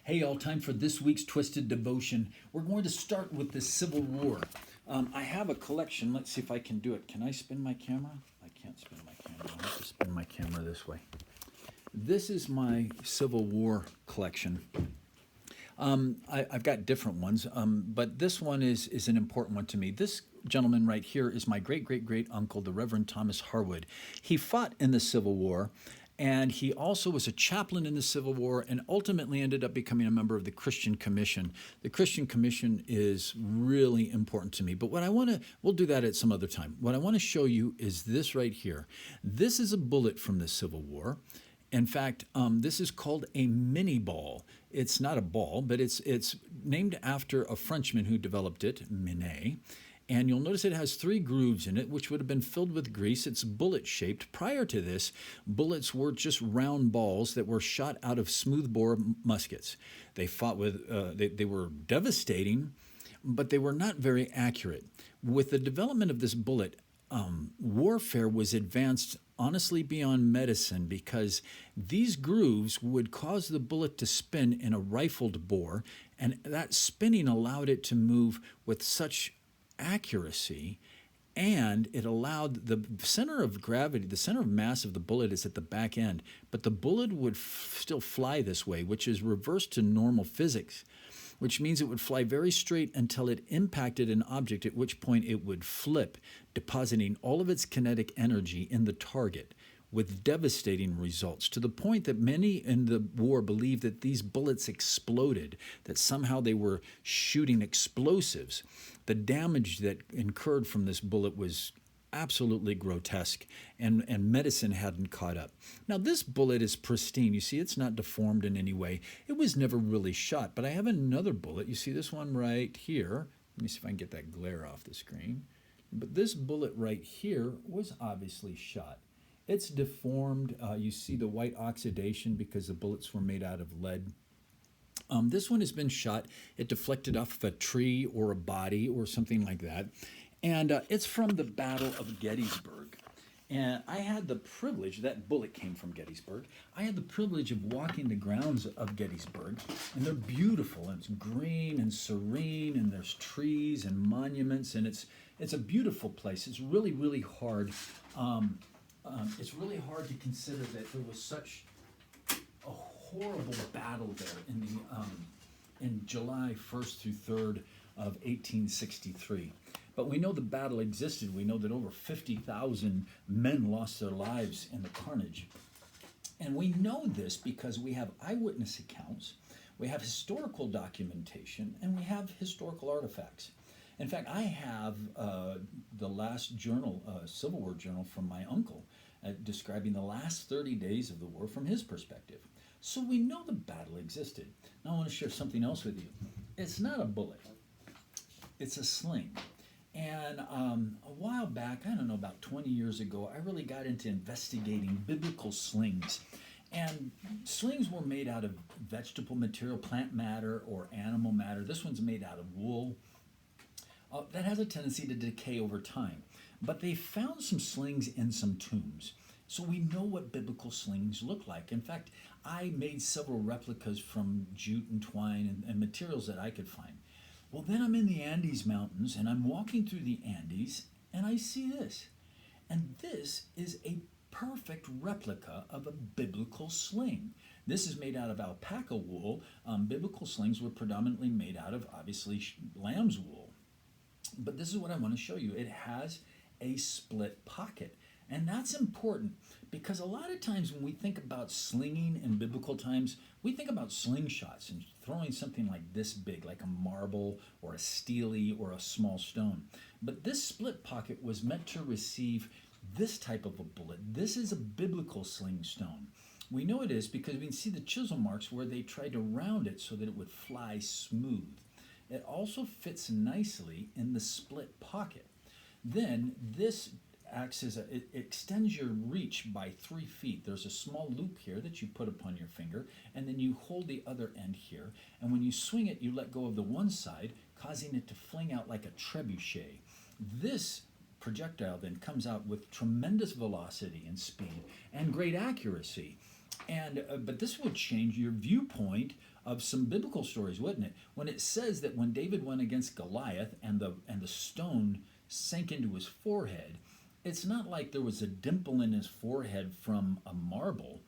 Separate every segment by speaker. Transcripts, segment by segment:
Speaker 1: Hey, all, time for this week's Twisted Devotion. We're going to start with the Civil War. I have a collection. Let's see if I can do it. Can I spin my camera? I can't spin my camera. I'll have to spin my camera this way. This is my Civil War collection. I've got different ones, but this one is an important one to me. This gentleman right here is my great great great uncle, the Reverend Thomas Harwood. He fought in the Civil War, and he also was a chaplain in the Civil War and ultimately ended up becoming a member of the Christian Commission. The Christian Commission is really important to me, but we'll do that at some other time. What I want to show you is this right here. This is a bullet from the Civil War. In fact, this is called a mini ball. It's not a ball, but it's named after a Frenchman who developed it, Minet. And you'll notice it has 3 grooves in it, which would have been filled with grease. It's bullet-shaped. Prior to this, bullets were just round balls that were shot out of smoothbore muskets. They fought with, they were devastating, but they were not very accurate. With the development of this bullet, warfare was advanced honestly beyond medicine, because these grooves would cause the bullet to spin in a rifled bore, and that spinning allowed it to move with such accuracy, and it allowed the center of gravity, the center of mass of the bullet is at the back end, but the bullet would still fly this way, which is reversed to normal physics, which means it would fly very straight until it impacted an object, at which point it would flip, depositing all of its kinetic energy in the target, with devastating results, to the point that many in the war believed that these bullets exploded, that somehow they were shooting explosives. The damage that incurred from this bullet was absolutely grotesque, and medicine hadn't caught up. Now, this bullet is pristine. You see, it's not deformed in any way. It was never really shot, but I have another bullet. You see this one right here. Let me see if I can get that glare off the screen. But this bullet right here was obviously shot. It's deformed. You see the white oxidation because the bullets were made out of lead. This one has been shot. It deflected off of a tree or a body or something like that. And it's from the Battle of Gettysburg. And I had the privilege, that bullet came from Gettysburg. I had the privilege of walking the grounds of Gettysburg, and they're beautiful, and it's green and serene, and there's trees and monuments, and it's a beautiful place. It's really, really hard. It's really hard to consider that there was such a horrible battle there in July 1st through 3rd of 1863. But we know the battle existed. We know that over 50,000 men lost their lives in the carnage. And we know this because we have eyewitness accounts, we have historical documentation, and we have historical artifacts. In fact, I have the last journal, Civil War journal from my uncle, describing the last 30 days of the war from his perspective. So we know the battle existed. Now I want to share something else with you. It's not a bullet. It's a sling. And a while back, I don't know, about 20 years ago, I really got into investigating biblical slings. And slings were made out of vegetable material, plant matter, or animal matter. This one's made out of wool. That has a tendency to decay over time. But they found some slings in some tombs. So we know what biblical slings look like. In fact, I made several replicas from jute and twine and materials that I could find. Well, then I'm in the Andes Mountains, and I'm walking through the Andes, and I see this. And this is a perfect replica of a biblical sling. This is made out of alpaca wool. Biblical slings were predominantly made out of, obviously, lamb's wool. But this is what I want to show you. It has a split pocket. And that's important because a lot of times when we think about slinging in biblical times, we think about slingshots and throwing something like this big, like a marble or a stele or a small stone. But this split pocket was meant to receive this type of a bullet. This is a biblical sling stone. We know it is because we can see the chisel marks where they tried to round it so that it would fly smooth. It also fits nicely in the split pocket. Then this acts as it extends your reach by 3 feet. There's a small loop here that you put upon your finger, and then you hold the other end here. And when you swing it, you let go of the one side, causing it to fling out like a trebuchet. This projectile then comes out with tremendous velocity and speed and great accuracy. And but this would change your viewpoint of some biblical stories, wouldn't it? When it says that when David went against Goliath and the stone sank into his forehead, it's not like there was a dimple in his forehead from a marble.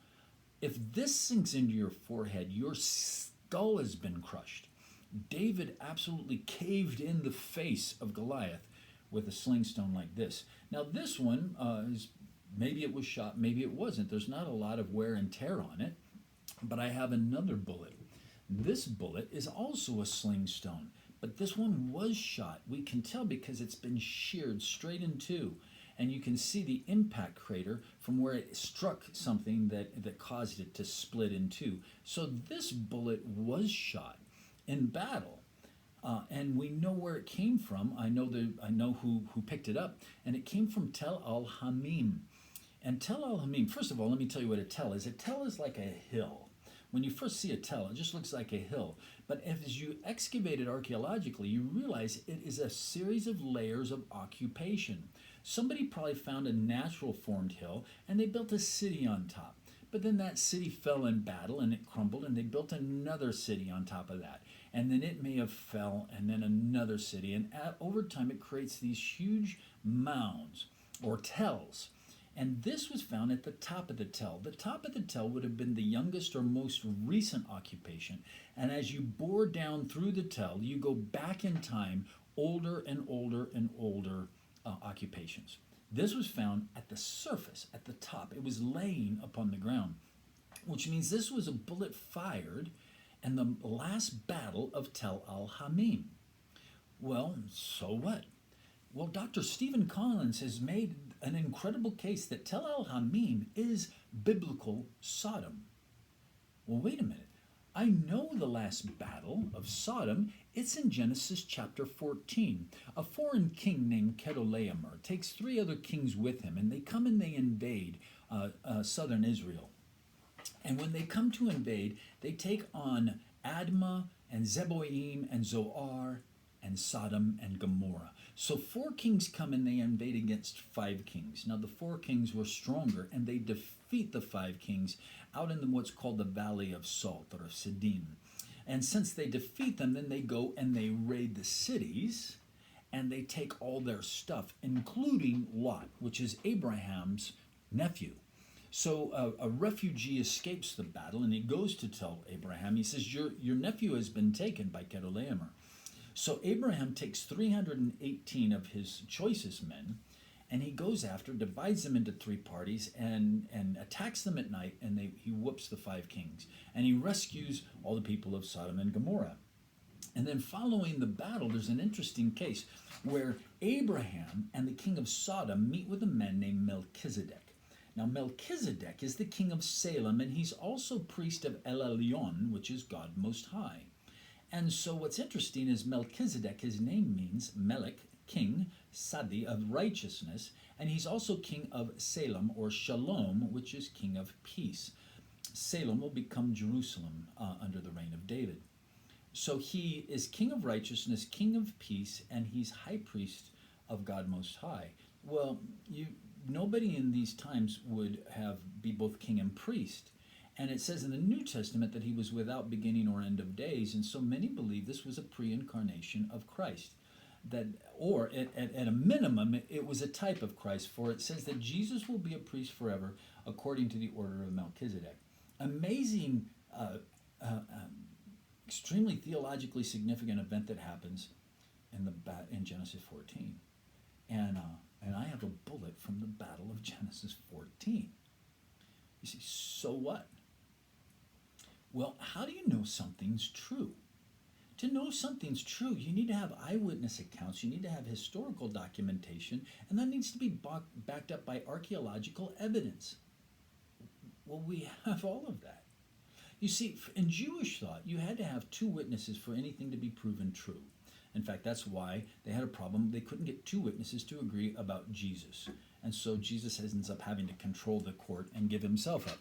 Speaker 1: If this sinks into your forehead, your skull has been crushed. David absolutely caved in the face of Goliath with a sling stone like this. Now, this one is maybe it was shot, maybe it wasn't. There's not a lot of wear and tear on it, but I have another bullet. This bullet is also a sling stone, but this one was shot. We can tell because it's been sheared straight in two. And you can see the impact crater from where it struck something that caused it to split in two. So this bullet was shot in battle. And we know where it came from. I know who picked it up, and it came from Tel Al Hamim. And Tel Al Hamim, first of all, let me tell you what a tell is. A tell is like a hill. When you first see a tell, it just looks like a hill. But as you excavate it archaeologically, you realize it is a series of layers of occupation. Somebody probably found a natural formed hill, and they built a city on top. But then that city fell in battle, and it crumbled, and they built another city on top of that. And then it may have fell, and then another city. And over time, it creates these huge mounds, or tells. And this was found at the top of the tell. The top of the tell would have been the youngest or most recent occupation. And as you bore down through the tell, you go back in time, older and older and older occupations. This was found at the surface, at the top. It was laying upon the ground, which means this was a bullet fired in the last battle of Tel Al Hamim. Well, so what? Well, Dr. Stephen Collins has made an incredible case that Tel Al Hamim is biblical Sodom. Well, wait a minute. I know the last battle of Sodom. It's in Genesis chapter 14. A foreign king named Chedorlaomer takes three other kings with him, and they come and they invade southern Israel. And when they come to invade, they take on Admah and Zeboim and Zoar and Sodom and Gomorrah. So four kings come and they invade against five kings. Now the four kings were stronger, and they defeat the five kings out in what's called the Valley of Salt, or of Siddim. And since they defeat them, then they go and they raid the cities, and they take all their stuff, including Lot, which is Abraham's nephew. So a refugee escapes the battle, and he goes to tell Abraham. He says, your nephew has been taken by Chedorlaomer. So Abraham takes 318 of his choicest men, and he goes after, divides them into three parties, and attacks them at night, and he whoops the five kings. And he rescues all the people of Sodom and Gomorrah. And then following the battle, there's an interesting case where Abraham and the king of Sodom meet with a man named Melchizedek. Now, Melchizedek is the king of Salem, and he's also priest of El Elyon, which is God Most High. And so what's interesting is Melchizedek, his name means Melech, king, Sadi, of righteousness, and he's also king of Salem, or Shalom, which is king of peace. Salem will become Jerusalem under the reign of David. So he is king of righteousness, king of peace, and he's high priest of God Most High. Well, nobody in these times would be both king and priest. And it says in the New Testament that he was without beginning or end of days, and so many believe this was a pre-incarnation of Christ. Or at a minimum, it was a type of Christ, for it says that Jesus will be a priest forever according to the order of Melchizedek. Amazing, extremely theologically significant event that happens in Genesis 14. And I have a bullet from the battle of Genesis 14. You see, so what? Well, how do you know something's true? To know something's true, you need to have eyewitness accounts, you need to have historical documentation, and that needs to be backed up by archaeological evidence. Well, we have all of that. You see, in Jewish thought, you had to have two witnesses for anything to be proven true. In fact, that's why they had a problem. They couldn't get two witnesses to agree about Jesus. And so Jesus ends up having to control the court and give himself up.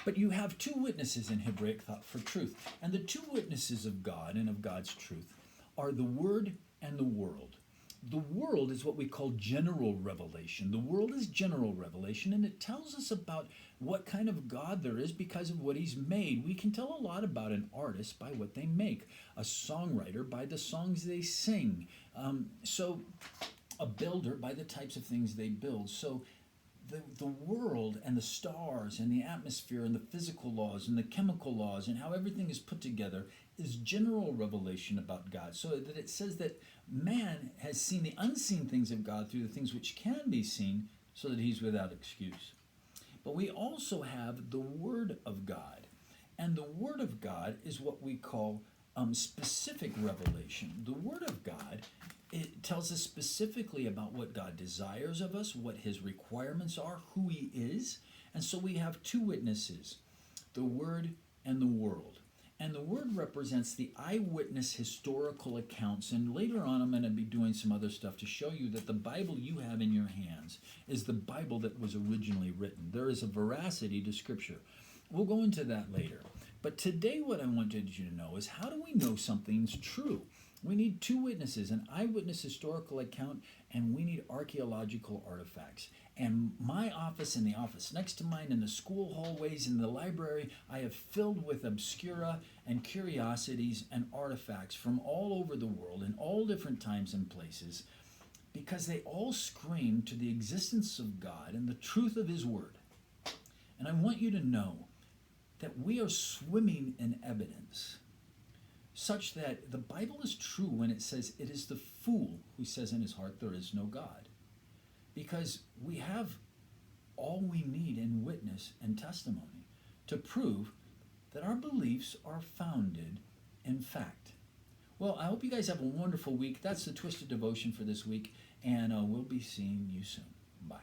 Speaker 1: But you have two witnesses in Hebraic thought for truth. And the two witnesses of God and of God's truth are the Word and the world. The world is what we call general revelation. The world is general revelation, and it tells us about what kind of God there is because of what he's made. We can tell a lot about an artist by what they make, a songwriter by the songs they sing, so a builder by the types of things they build. So the world and the stars and the atmosphere and the physical laws and the chemical laws and how everything is put together is general revelation about God. So that it says that man has seen the unseen things of God through the things which can be seen, so that he's without excuse. But we also have the Word of God. And the Word of God is what we call specific revelation. The Word of God, it tells us specifically about what God desires of us, what his requirements are, who he is. And so we have two witnesses, the Word and the world. And the Word represents the eyewitness historical accounts. And later on, I'm going to be doing some other stuff to show you that the Bible you have in your hands is the Bible that was originally written. There is a veracity to Scripture. We'll go into that later. But today what I wanted you to know is, how do we know something's true? We need two witnesses, an eyewitness historical account, and we need archaeological artifacts. And my office and the office next to mine, in the school hallways, in the library, I have filled with obscura and curiosities and artifacts from all over the world in all different times and places, because they all scream to the existence of God and the truth of his word. And I want you to know that we are swimming in evidence, such that the Bible is true when it says it is the fool who says in his heart there is no God. Because we have all we need in witness and testimony to prove that our beliefs are founded in fact. Well, I hope you guys have a wonderful week. That's the Twisted Devotion for this week, and we'll be seeing you soon. Bye.